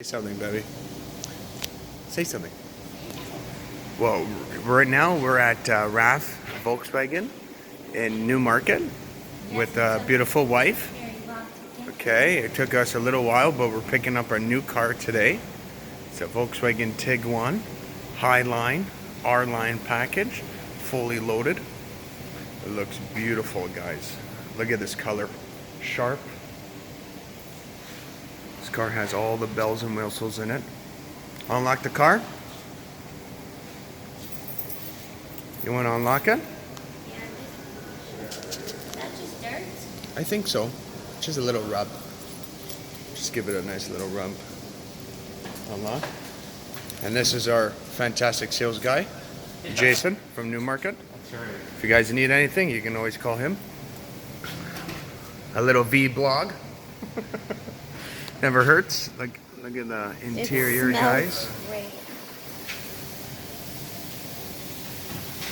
Say something, baby. Say something. Well, right now we're at RAF Volkswagen in Newmarket with a beautiful wife. Okay, it took us a little while, but we're picking up our new car today. It's a Volkswagen Tiguan, Highline, R-Line package, fully loaded. It looks beautiful, guys. Look at this color, sharp. This car has all the bells and whistles in it. Unlock the car. You want to unlock it? Yeah, that's just dirt? I think so. Just a little rub. Just give it a nice little rub. Unlock. And this is our fantastic sales guy, Jason from Newmarket. That's right. If you guys need anything, you can always call him. A little V-blog. Never hurts. Look at the interior, guys. Great.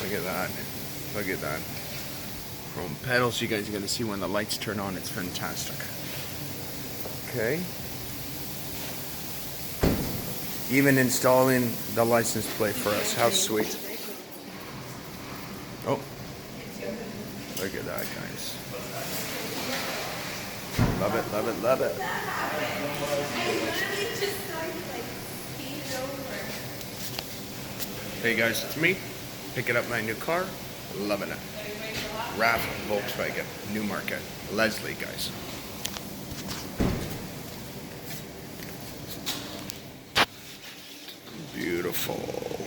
Look at that. Look at that. Chrome pedals. You guys are going to see when the lights turn on. It's fantastic. Okay. Even installing the license plate for us. How sweet. Oh. Look at that, guys. Love it, love it, love it. Hey guys, it's me. Picking up my new car. Loving it. RAF Volkswagen, Newmarket. Leslie, guys. Beautiful.